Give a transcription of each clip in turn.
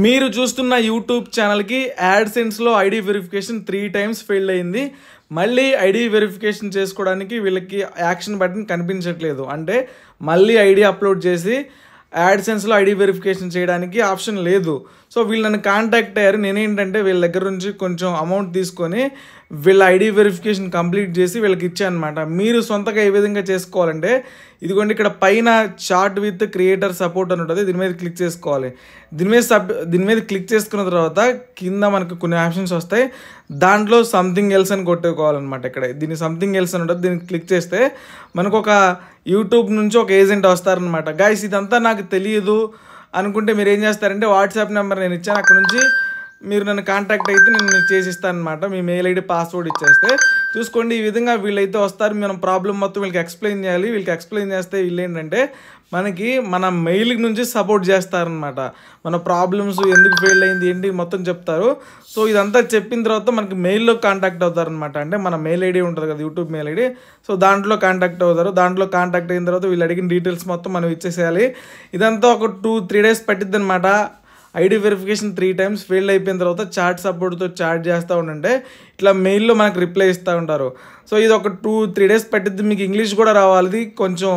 మీరు చూస్తున్న యూట్యూబ్ ఛానల్కి యాడ్సెన్స్లో ఐడి వెరిఫికేషన్ 3 times ఫెయిల్ అయింది. మళ్ళీ ఐడి వెరిఫికేషన్ చేసుకోవడానికి వీళ్ళకి యాక్షన్ బటన్ కనిపించట్లేదు. అంటే మళ్ళీ ఐడి అప్లోడ్ చేసి యాడ్సెన్స్లో ఐడి వెరిఫికేషన్ చేయడానికి ఆప్షన్ లేదు. సో వీళ్ళు నన్ను కాంటాక్ట్ అయ్యారు. నేనేంటంటే వీళ్ళ దగ్గర నుంచి కొంచెం అమౌంట్ తీసుకొని వీళ్ళ ఐడి వెరిఫికేషన్ కంప్లీట్ చేసి వీళ్ళకి ఇచ్చాను అనమాట. మీరు సొంతగా ఏ విధంగా చేసుకోవాలంటే ఇదిగోండి, ఇక్కడ పైన చాట్ విత్ క్రియేటర్ సపోర్ట్ అని ఉంటుంది. దీని మీద క్లిక్ చేసుకోవాలి. దీని మీద క్లిక్ చేసుకున్న తర్వాత కింద మనకు కొన్ని ఆప్షన్స్ వస్తాయి. దాంట్లో సంథింగ్ ఎల్స్ అని కొట్టుకోవాలన్నమాట. ఇక్కడ దీన్ని సంథింగ్ ఎల్స్ అని ఉంటుంది. దీన్ని క్లిక్ చేస్తే మనకు ఒక యూట్యూబ్ నుంచి ఒక ఏజెంట్ వస్తారనమాట. గైస్ ఇదంతా నాకు తెలియదు అనుకుంటే మీరు ఏం చేస్తారంటే వాట్సాప్ నెంబర్ నేను ఇచ్చాను, అక్కడ నుంచి మీరు నన్ను కాంటాక్ట్ అయితే నేను మీకు చేసిస్తాను అనమాట. మీ మెయిల్ ఐడి పాస్వర్డ్ ఇచ్చేస్తే చూసుకోండి. ఈ విధంగా వీళ్ళైతే వస్తారు. మనం ప్రాబ్లం మొత్తం వీళ్ళకి ఎక్స్ప్లెయిన్ చేయాలి. వీళ్ళకి ఎక్స్ప్లెయిన్ చేస్తే వీళ్ళు ఏంటంటే మనకి మన మెయిల్ నుంచి సపోర్ట్ చేస్తారనమాట. మన ప్రాబ్లమ్స్ ఎందుకు ఫెయిల్ అయింది ఏంటి మొత్తం చెప్తారు. సో ఇదంతా చెప్పిన తర్వాత మనకి మెయిల్లో కాంటాక్ట్ అవుతారనమాట. అంటే మన మెయిల్ ఐడి ఉంటుంది కదా, యూట్యూబ్ మెయిల్ ఐడి. సో దాంట్లో కాంటాక్ట్ అవుతారు. దాంట్లో కాంటాక్ట్ అయిన తర్వాత వీళ్ళు అడిగిన డీటెయిల్స్ మొత్తం మనం ఇచ్చేసేయాలి. ఇదంతా ఒక 2-3 days పట్టిద్ది అనమాట. ఐడి వెరిఫికేషన్ 3 times ఫెయిల్ అయిపోయిన తర్వాత చాట్ సపోర్ట్తో చాట్ చేస్తూ ఉండంటే ఇట్లా మెయిల్లో మనకు రిప్లై ఇస్తూ ఉంటారు. సో ఇది ఒక 2-3 days పట్టిద్ది. మీకు ఇంగ్లీష్ కూడా రావాలి, కొంచెం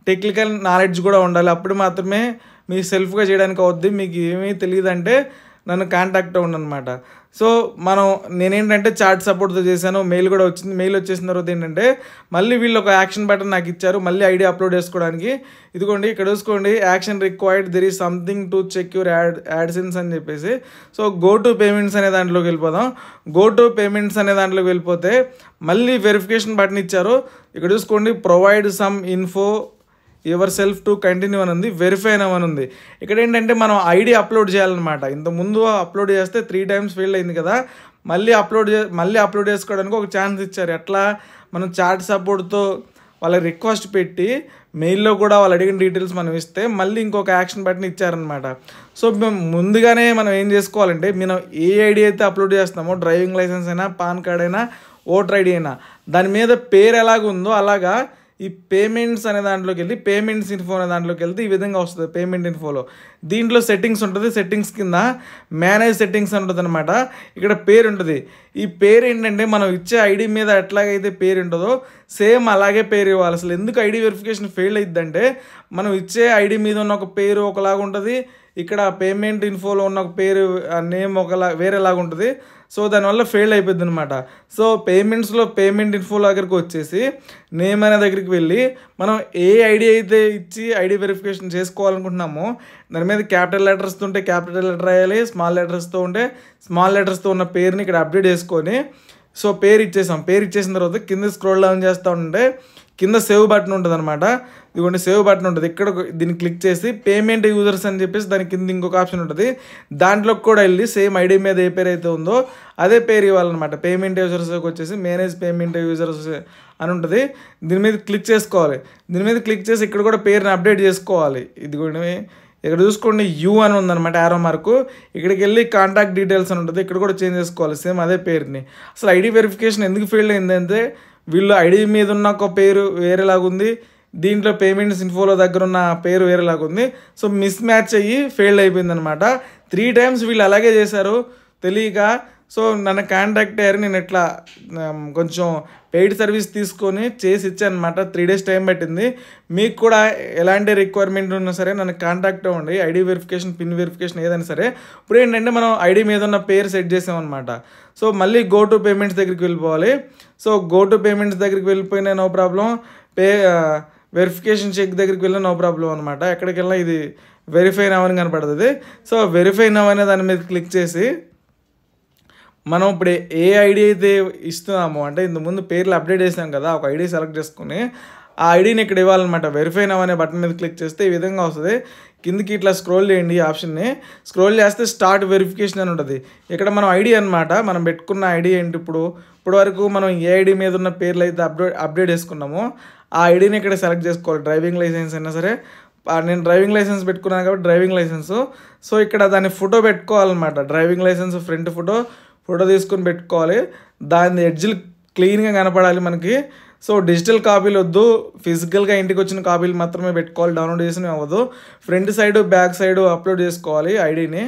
టెక్నికల్ నాలెడ్జ్ కూడా ఉండాలి. అప్పుడు మాత్రమే మీ సెల్ఫ్గా చేయడానికి అవుద్ది. మీకు ఏమీ తెలియదంటే నన్ను కాంటాక్ట్ అవ్వండి అనమాట. సో నేనేంటంటే చాట్ సపోర్ట్తో చేశాను. మెయిల్ కూడా వచ్చింది. మెయిల్ వచ్చేసిన తర్వాత ఏంటంటే మళ్ళీ వీళ్ళు ఒక యాక్షన్ బటన్ నాకు ఇచ్చారు మళ్ళీ ఐడి అప్లోడ్ చేసుకోవడానికి. ఇదిగోండి ఇక్కడ చూసుకోండి, action required, there is something to check your AdSense అని చెప్పేసి. సో గో టు పేమెంట్స్ అనే దాంట్లోకి వెళ్ళిపోదాం. గో టు పేమెంట్స్ అనే దాంట్లోకి వెళ్ళిపోతే మళ్ళీ వెరిఫికేషన్ బటన్ ఇచ్చారు. ఇక్కడ చూసుకోండి, provide some info your self to continue అని ఉంది, వెరిఫై అని ఉంది. ఇక్కడ ఏంటంటే మనం ఐడి అప్లోడ్ చేయాలన్నమాట. ఇంతకుముందు అప్లోడ్ చేస్తే 3 times ఫెయిల్ అయింది కదా, మళ్ళీ అప్లోడ్ చేసుకోవడానికి ఒక ఛాన్స్ ఇచ్చారు. ఎట్లా, మనం చాట్ సపోర్ట్తో వాళ్ళ రిక్వెస్ట్ పెట్టి మెయిల్లో కూడా వాళ్ళు అడిగిన డీటెయిల్స్ మనం ఇస్తే మళ్ళీ ఇంకొక యాక్షన్ బటన్ ఇచ్చారనమాట. సో ముందుగానే మనం ఏం చేసుకోవాలంటే మనం ఏ ఐడి అయితే అప్లోడ్ చేస్తామో, డ్రైవింగ్ లైసెన్స్ అయినా, పాన్ కార్డ్ అయినా, ఓటర్ ఐడి అయినా, దాని మీద పేరు ఎలాగుందో అలాగా ఈ పేమెంట్స్ అనే దాంట్లోకి వెళ్ళి పేమెంట్స్ ఇన్ఫో అనే దాంట్లోకి వెళ్తే ఈ విధంగా వస్తుంది. పేమెంట్ ఇన్ఫోలో దీంట్లో సెట్టింగ్స్ ఉంటుంది. సెట్టింగ్స్ కింద మేనేజ్ సెట్టింగ్స్ అని ఉంటుంది అనమాట. ఇక్కడ పేరు ఉంటుంది. ఈ పేరు ఏంటంటే మనం ఇచ్చే ఐడి మీద ఎట్లాగైతే పేరు ఉంటుందో సేమ్ అలాగే పేరు ఇవ్వాలి. అసలు ఎందుకు ఐడి వెరిఫికేషన్ ఫెయిల్ అయిద్దంటే మనం ఇచ్చే ఐడి మీద ఉన్న ఒక పేరు ఒకలాగా ఉంటుంది, ఇక్కడ పేమెంట్ ఇన్ఫోలో ఉన్న ఒక పేరు నేమ్ వేరేలాగా ఉంటుంది. సో దానివల్ల ఫెయిల్ అయిపోద్ది అనమాట. సో పేమెంట్స్లో పేమెంట్ ఇన్ఫో దగ్గరికి వచ్చేసి నేమ్ అనే దగ్గరికి వెళ్ళి మనం ఏ ఐడి అయితే ఇచ్చి ఐడి వెరిఫికేషన్ చేసుకోవాలనుకుంటున్నామో దాని మీద క్యాపిటల్ లెటర్స్తో ఉంటే క్యాపిటల్ లెటర్ వేయాలి, స్మాల్ లెటర్స్తో ఉంటే స్మాల్ లెటర్స్తో ఉన్న పేరుని ఇక్కడ అప్డేట్ చేసుకొని సో పేరు ఇచ్చేసాం. పేరు ఇచ్చేసిన తర్వాత కింద స్క్రోల్ డౌన్ చేస్తూ ఉంటే కింద సేవ్ బటన్ ఉంటుంది అనమాట. ఇదిగోండి సేవ్ బటన్ ఉంటుంది. ఇక్కడ దీన్ని క్లిక్ చేసి పేమెంట్ యూజర్స్ అని చెప్పేసి దాని కింద ఇంకొక ఆప్షన్ ఉంటుంది. దాంట్లోకి కూడా వెళ్ళి సేమ్ ఐడి మీద ఏ పేరు అయితే ఉందో అదే పేరు ఇవ్వాలన్నమాట. పేమెంట్ యూజర్స్కి వచ్చేసి మేనేజ్ పేమెంట్ యూజర్స్ అని ఉంటుంది. దీని మీద క్లిక్ చేసుకోవాలి. దీని మీద క్లిక్ చేసి ఇక్కడ కూడా పేరుని అప్డేట్ చేసుకోవాలి. ఇదిగోండి ఇక్కడ చూసుకోండి, యూ అని ఉందన్నమాట, యారో మార్కు. ఇక్కడికి వెళ్ళి కాంటాక్ట్ డీటెయిల్స్ అని ఉంటుంది. ఇక్కడ కూడా చేంజ్ చేసుకోవాలి సేమ్ అదే పేరుని. అసలు ఐడి వెరిఫికేషన్ ఎందుకు ఫెయిల్ అయిందంటే వీళ్ళు ఐడి మీద ఉన్న ఒక పేరు వేరేలాగుంది, దీంట్లో పేమెంట్స్ ఇన్ఫోలో దగ్గర ఉన్న పేరు వేరేలాగుంది. సో మిస్ మ్యాచ్ అయ్యి ఫెయిల్ అయిపోయింది అనమాట. 3 times వీళ్ళు అలాగే చేశారు తెలియక. సో నన్ను కాంటాక్ట్ అయ్యారు. నేను ఇట్లా కొంచెం పెయిడ్ సర్వీస్ తీసుకొని చేసి ఇచ్చాను అనమాట. 3 days టైం పట్టింది. మీకు కూడా ఎలాంటి రిక్వైర్మెంట్ ఉన్నా సరే నన్ను కాంటాక్ట్ అవ్వండి. ఐడి వెరిఫికేషన్, పిన్ వెరిఫికేషన్ ఏదైనా సరే. ఇప్పుడు ఏంటంటే మనం ఐడి మీద ఉన్న పేరు సెట్ చేసామన్నమాట. సో మళ్ళీ గో టు పేమెంట్స్ దగ్గరికి వెళ్ళిపోవాలి. సో గో టు పేమెంట్స్ దగ్గరికి వెళ్ళిపోయినా నో ప్రాబ్లం, వెరిఫికేషన్ చెక్ దగ్గరికి వెళ్ళినా నో ప్రాబ్లం అనమాట. ఎక్కడికి వెళ్ళినా ఇది వెరిఫై నవ్ అని కనపడుతుంది. సో వెరిఫై నవ్ అనే దాని మీద క్లిక్ చేసి మనం ఇప్పుడు ఏ ఐడి అయితే ఇస్తున్నామో, అంటే ఇంతకుముందు పేర్లు అప్డేట్ చేసాం కదా, ఒక ఐడి సెలెక్ట్ చేసుకుని ఆ ఐడిని ఇక్కడ ఇవ్వాలన్నమాట. వెరిఫై నవ్ అనే బటన్ మీద క్లిక్ చేస్తే ఈ విధంగా వస్తుంది. కిందికి ఇట్లా స్క్రోల్ చేయండి. ఈ ఆప్షన్ని స్క్రోల్ చేస్తే స్టార్ట్ వెరిఫికేషన్ అని ఉంటుంది. ఇక్కడ మనం ఐడి అనమాట, మనం పెట్టుకున్న ఐడి ఏంటి, ఇప్పుడు వరకు మనం ఏ ఐడి మీద ఉన్న పేర్లు అయితే అప్డేట్ చేసుకున్నామో ఆ ఐడిని ఇక్కడ సెలెక్ట్ చేసుకోవాలి. డ్రైవింగ్ లైసెన్స్ అయినా సరే, నేను డ్రైవింగ్ లైసెన్స్ పెట్టుకున్నాను కాబట్టి డ్రైవింగ్ లైసెన్స్. సో ఇక్కడ దాన్ని ఫోటో పెట్టుకోవాలన్నమాట. డ్రైవింగ్ లైసెన్స్ ఫ్రంట్ ఫోటో తీసుకొని పెట్టుకోవాలి. దాని ఎడ్జ్లు క్లీన్గా కనపడాలి మనకి. సో డిజిటల్ కాపీలు వద్దు, ఫిజికల్గా ఇంటికి వచ్చిన కాపీలు మాత్రమే పెట్టుకోవాలి, డౌన్లోడ్ చేసినవి అవ్వదు. Front side back side upload చేసుకోవాలి ఐడిని.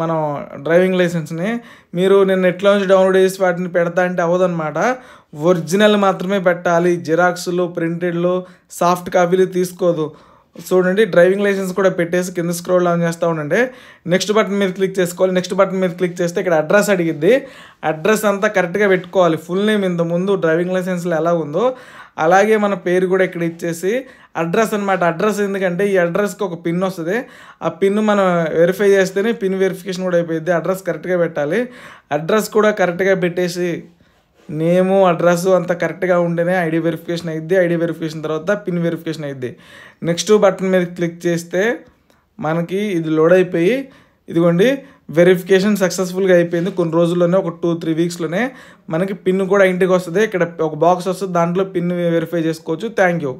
మనం డ్రైవింగ్ లైసెన్స్ని. మీరు నేను నెట్లో నుంచి డౌన్లోడ్ చేసి వాటిని పెడతా అంటే అవ్వదన్నమాట. ఒరిజినల్ మాత్రమే పెట్టాలి, జిరాక్స్లు, ప్రింటెడ్లు, సాఫ్ట్ కాపీలు తీసుకోదు. చూడండి, డ్రైవింగ్ లైసెన్స్ కూడా పెట్టేసి కింద స్క్రోల్ డౌన్ చేస్తూ ఉండండి. నెక్స్ట్ బటన్ మీద క్లిక్ చేసుకోవాలి. నెక్స్ట్ బటన్ మీద క్లిక్ చేస్తే ఇక్కడ అడ్రస్ అడిగిద్ది. అడ్రస్ అంతా కరెక్ట్గా పెట్టుకోవాలి. ఫుల్ నేమ్ ఇంత ముందు డ్రైవింగ్ లైసెన్స్లో ఎలా ఉందో అలాగే మన పేరు కూడా ఇక్కడ ఇచ్చేసి అడ్రస్ అనమాట. అడ్రస్ ఎందుకంటే ఈ అడ్రస్కి ఒక పిన్ వస్తుంది. ఆ పిన్ మనం వెరిఫై చేస్తేనే పిన్ వెరిఫికేషన్ కూడా అయిపోయింది. అడ్రస్ కరెక్ట్గా పెట్టాలి. అడ్రస్ కూడా కరెక్ట్గా పెట్టేసి నేము అడ్రస్ అంతా కరెక్ట్గా ఉంటేనే ఐడి వెరిఫికేషన్ అయ్యిద్ది. ఐడి వెరిఫికేషన్ తర్వాత పిన్ వెరిఫికేషన్ అయ్యిద్ది. నెక్స్ట్ బటన్ మీద క్లిక్ చేస్తే మనకి ఇది లోడ్ అయిపోయి ఇదిగోండి వెరిఫికేషన్ సక్సెస్ఫుల్గా అయిపోయింది. కొన్ని రోజుల్లోనే, ఒక 2-3 వీక్స్లోనే మనకి పిన్ కూడా ఇంటికి వస్తుంది. ఇక్కడ ఒక బాక్స్ వస్తుంది, దాంట్లో పిన్ వెరిఫై చేసుకోవచ్చు. Thank you.